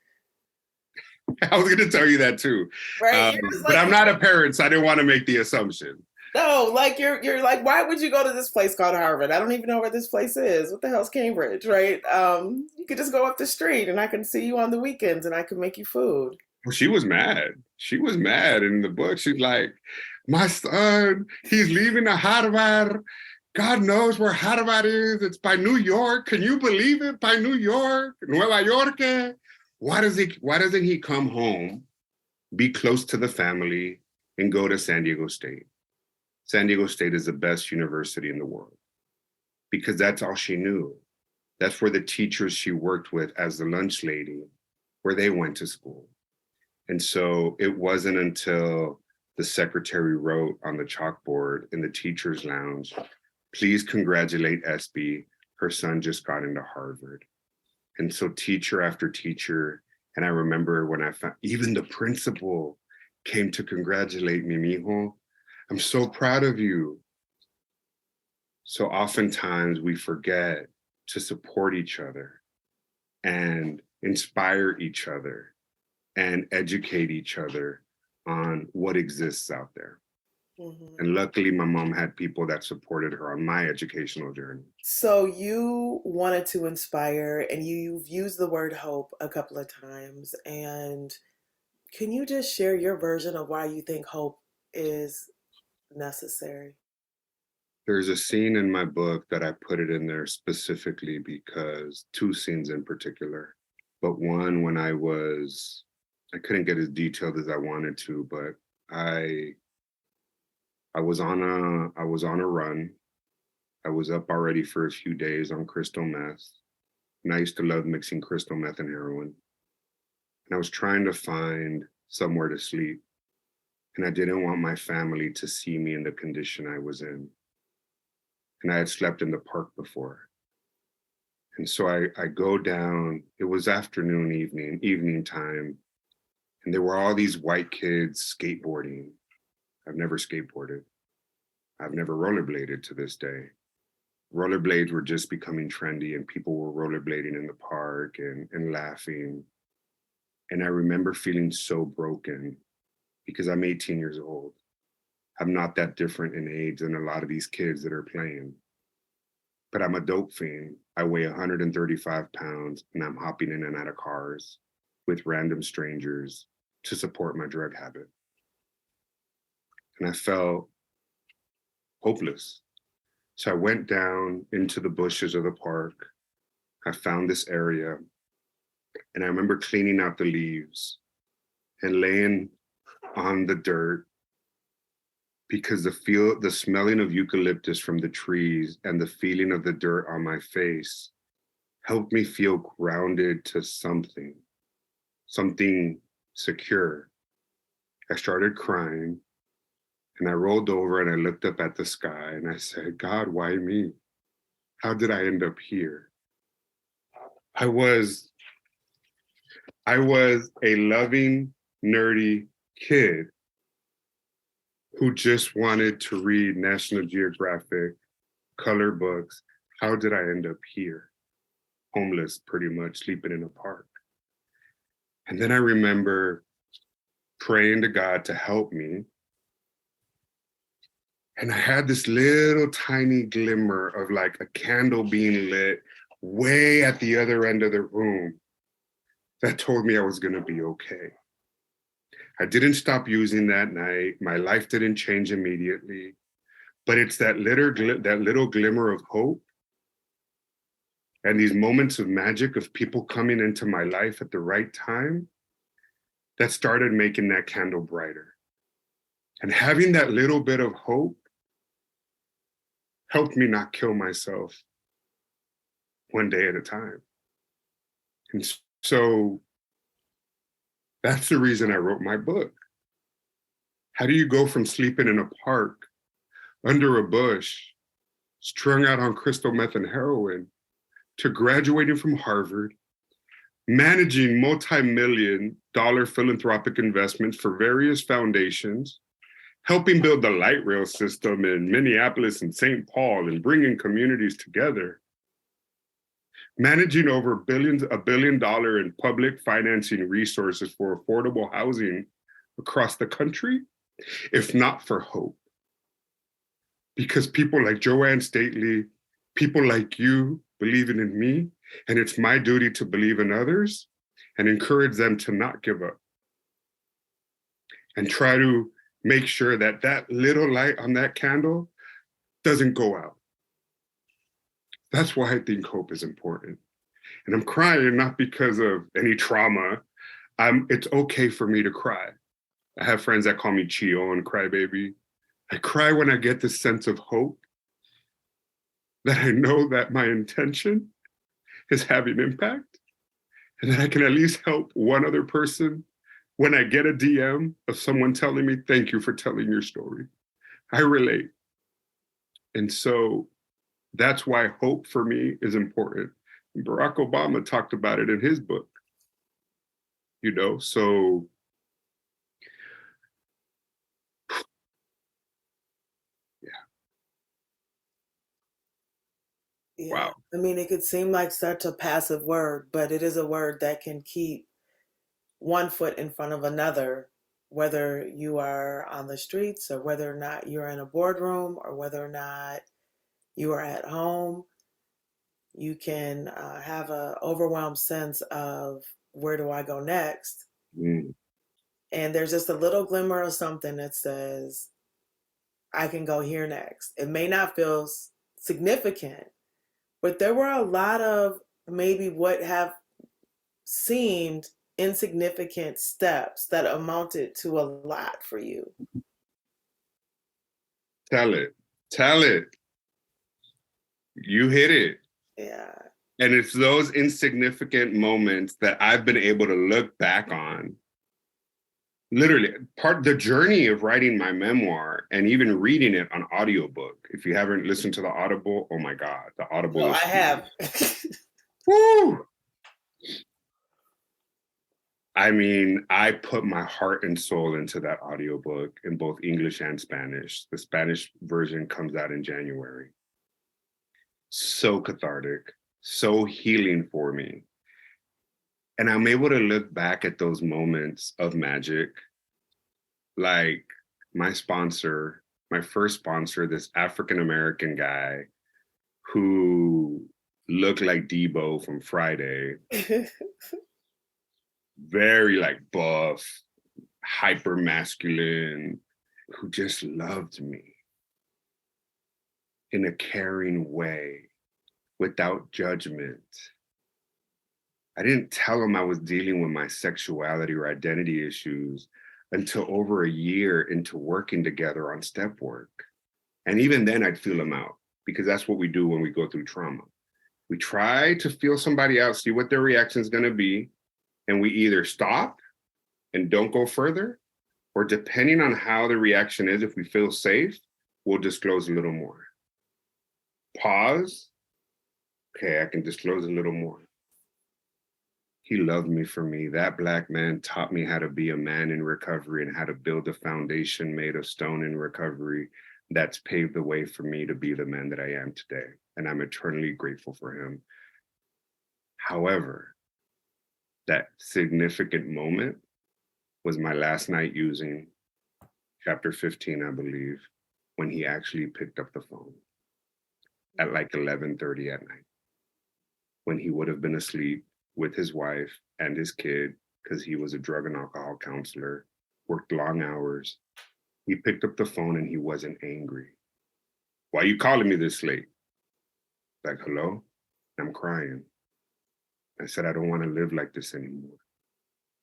I was going to tell you that too. Right. But I'm not a parent, so I didn't want to make the assumption. No, like you're like, why would you go to this place called Harvard? I don't even know where this place is. What the hell's Cambridge, right? You could just go up the street and I can see you on the weekends and I can make you food. Well, she was mad. She was mad in the book. She's like, my son, he's leaving the Harvard. God knows where Harvard is. It's by New York. Can you believe it? By New York, Nueva York. Why doesn't he come home, be close to the family, and go to San Diego State? San Diego State is the best university in the world because that's all she knew. That's where the teachers she worked with as the lunch lady, where they went to school. And so it wasn't until the secretary wrote on the chalkboard in the teacher's lounge, please congratulate SB, her son just got into Harvard. And so teacher after teacher, and I remember when I found, even the principal came to congratulate me, mijo. I'm so proud of you. So oftentimes we forget to support each other and inspire each other and educate each other on what exists out there. Mm-hmm. And luckily my mom had people that supported her on my educational journey. So you wanted to inspire and you've used the word hope a couple of times. And can you just share your version of why you think hope is necessary? There's a scene in my book that I put it in there specifically because two scenes in particular, but one when I couldn't get as detailed as I wanted to, but I I was on a run. I was up already for a few days on crystal meth. And I used to love mixing crystal meth and heroin. And I was trying to find somewhere to sleep. And I didn't want my family to see me in the condition I was in. And I had slept in the park before. And so I go down, it was evening time. And there were all these white kids skateboarding. I've never skateboarded. I've never rollerbladed to this day. Rollerblades were just becoming trendy and people were rollerblading in the park and laughing. And I remember feeling so broken because I'm 18 years old. I'm not that different in age than a lot of these kids that are playing. But I'm a dope fiend. I weigh 135 pounds and I'm hopping in and out of cars with random strangers to support my drug habit. And I felt hopeless. So I went down into the bushes of the park. I found this area and I remember cleaning out the leaves and laying on the dirt because the smelling of eucalyptus from the trees and the feeling of the dirt on my face helped me feel grounded to something secure. I started crying and I rolled over and I looked up at the sky and I said, God, why me? How did I end up here? I was a loving, nerdy kid who just wanted to read National Geographic, color books. How did I end up here? Homeless, pretty much, sleeping in a park. And then I remember praying to God to help me. And I had this little tiny glimmer of like a candle being lit way at the other end of the room that told me I was gonna be okay. I didn't stop using that night. My life didn't change immediately, but it's that little glimmer of hope and these moments of magic of people coming into my life at the right time that started making that candle brighter. And having that little bit of hope helped me not kill myself one day at a time. And so that's the reason I wrote my book. How do you go from sleeping in a park, under a bush, strung out on crystal meth and heroin, to graduating from Harvard, managing multi-million-dollar philanthropic investments for various foundations, helping build the light rail system in Minneapolis and St. Paul and bringing communities together, managing over $1 billion in public financing resources for affordable housing across the country, if not for hope. Because people like Joanne Stately, people like you believing in me, and it's my duty to believe in others and encourage them to not give up and try to make sure that that little light on that candle doesn't go out. That's why I think hope is important. And I'm crying not because of any trauma. It's okay for me to cry. I have friends that call me Chio and crybaby. I cry when I get this sense of hope that I know that my intention is having impact and that I can at least help one other person when I get a DM of someone telling me, thank you for telling your story. I relate. And so that's why hope for me is important. Barack Obama talked about it in his book, so yeah. Wow. I mean, it could seem like such a passive word, but it is a word that can keep one foot in front of another, whether you are on the streets or whether or not you're in a boardroom or whether or not you are at home. You can have an overwhelmed sense of where do I go next? Mm. And there's just a little glimmer of something that says, I can go here next. It may not feel significant, but there were a lot of maybe what have seemed insignificant steps that amounted to a lot for you. Tell it. Tell it. You hit it. Yeah. And it's those insignificant moments that I've been able to look back on. Literally, the journey of writing my memoir and even reading it on audiobook. If you haven't listened to the Audible, oh my God, the Audible No, is I have. woo! I mean, I put my heart and soul into that audiobook in both English and Spanish. The Spanish version comes out in January. So cathartic, so healing for me. And I'm able to look back at those moments of magic. Like my sponsor, my first sponsor, this African-American guy who looked like Debo from Friday. Very like buff, hyper masculine, who just loved me in a caring way without judgment. I didn't tell him I was dealing with my sexuality or identity issues until over a year into working together on step work. And even then I'd feel him out, because that's what we do when we go through trauma. We try to feel somebody out, see what their reaction is going to be. And we either stop and don't go further, or depending on how the reaction is, if we feel safe, we'll disclose a little more. Pause. Okay, I can disclose a little more. He loved me for me. That Black man taught me how to be a man in recovery and how to build a foundation made of stone in recovery that's paved the way for me to be the man that I am today. And I'm eternally grateful for him. However, that significant moment was my last night using chapter 15, I believe, when he actually picked up the phone at like 11:30 at night, when he would have been asleep with his wife and his kid, because he was a drug and alcohol counselor, worked long hours. He picked up the phone and he wasn't angry. Why are you calling me this late? Like, hello? I'm crying. I said, I don't want to live like this anymore.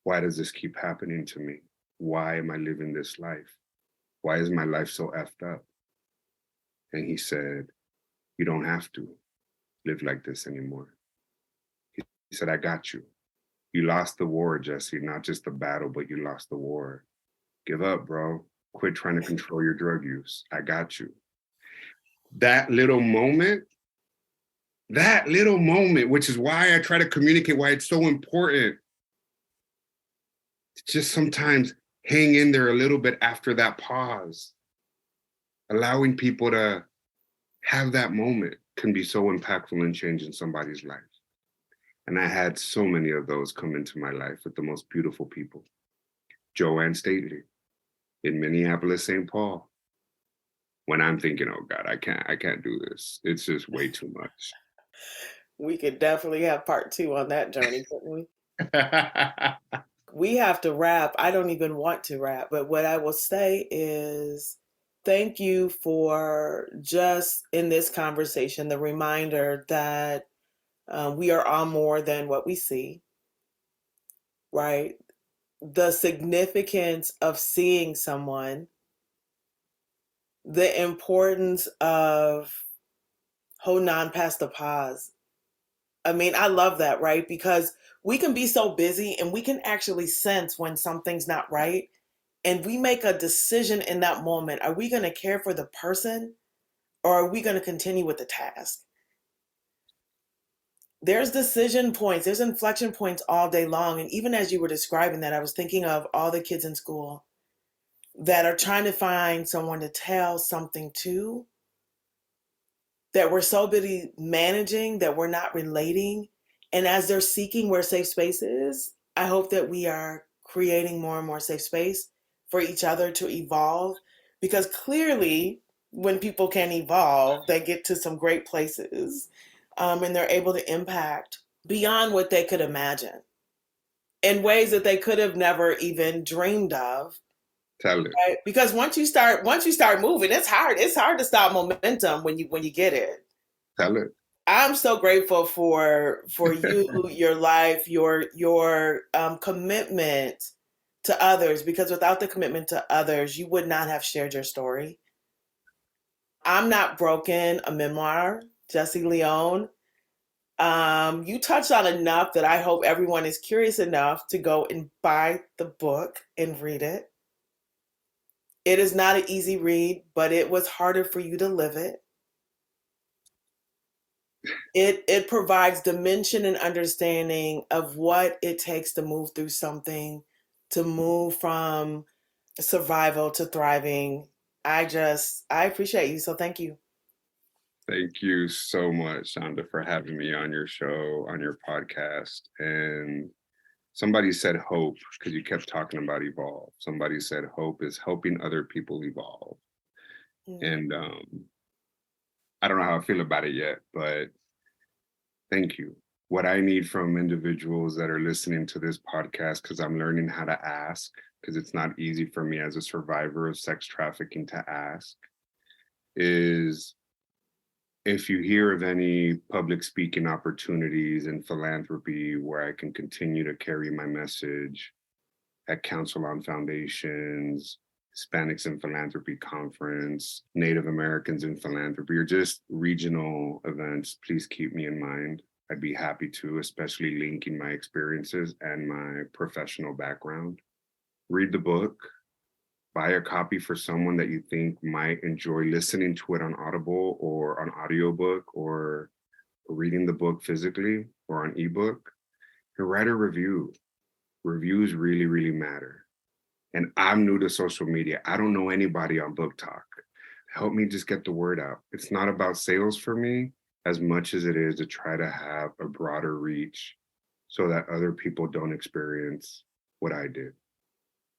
Why does this keep happening to me? Why am I living this life? Why is my life so effed up? And he said, you don't have to live like this anymore. He said, I got you. You lost the war, Jesse, not just the battle, but you lost the war. Give up, bro. Quit trying to control your drug use. I got you. That little moment, which is why I try to communicate why it's so important to just sometimes hang in there a little bit after that pause. Allowing people to have that moment can be so impactful in changing somebody's life. And I had so many of those come into my life with the most beautiful people. Joanne Stately in Minneapolis, St. Paul. When I'm thinking, oh God, I can't do this. It's just way too much. We could definitely have part 2 on that journey, couldn't we? We have to wrap. I don't even want to wrap, but what I will say is thank you for just in this conversation, the reminder that we are all more than what we see, right? The significance of seeing someone, the importance of holding on past the pause. I mean, I love that, right? Because we can be so busy and we can actually sense when something's not right. And we make a decision in that moment. Are we going to care for the person or are we going to continue with the task? There's decision points, there's inflection points all day long. And even as you were describing that, I was thinking of all the kids in school that are trying to find someone to tell something to, that we're so busy managing that we're not relating. And as they're seeking where safe space is, I hope that we are creating more and more safe space for each other to evolve. Because clearly, when people can evolve, they get to some great places and they're able to impact beyond what they could imagine in ways that they could have never even dreamed of. Tell it. Right? Because once you start moving, it's hard. It's hard to stop momentum when you get it. Tell it. I'm so grateful for you, your life, your commitment to others. Because without the commitment to others, you would not have shared your story. I'm Not Broken, a memoir, Jesse Leone. You touched on enough that I hope everyone is curious enough to go and buy the book and read it. It is not an easy read, but it was harder for you to live it. It provides dimension and understanding of what it takes to move through something, to move from survival to thriving. I appreciate you. So thank you. Thank you so much, Chanda, for having me on your show, on your podcast. And somebody said hope, because you kept talking about evolve. Somebody said hope is helping other people evolve. And I don't know how I feel about it yet, but thank you. What I need from individuals that are listening to this podcast, because I'm learning how to ask, because it's not easy for me as a survivor of sex trafficking to ask, is if you hear of any public speaking opportunities in philanthropy where I can continue to carry my message at Council on Foundations, Hispanics in Philanthropy Conference, Native Americans in Philanthropy, or just regional events, please keep me in mind. I'd be happy to, especially linking my experiences and my professional background. Read the book. Buy a copy for someone that you think might enjoy listening to it on Audible or on audiobook or reading the book physically or on ebook. And write a review. Reviews really, really matter. And I'm new to social media. I don't know anybody on Book Talk. Help me just get the word out. It's not about sales for me as much as it is to try to have a broader reach so that other people don't experience what I did,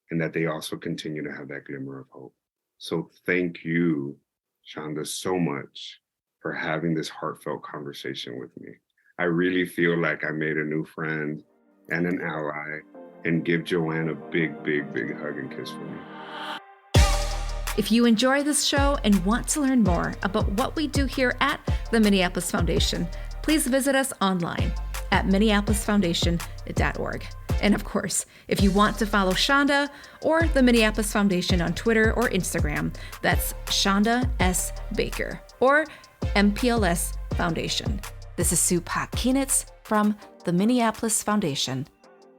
and that they also continue to have that glimmer of hope. So thank you, Chanda, so much for having this heartfelt conversation with me. I really feel like I made a new friend and an ally, and give Joanne a big, big, big hug and kiss for me. If you enjoy this show and want to learn more about what we do here at the Minneapolis Foundation, please visit us online at minneapolisfoundation.org. And of course, if you want to follow Chanda or the Minneapolis Foundation on Twitter or Instagram, that's Chanda S. Baker or MPLS Foundation. This is Sue Pak-Kienitz from the Minneapolis Foundation.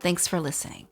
Thanks for listening.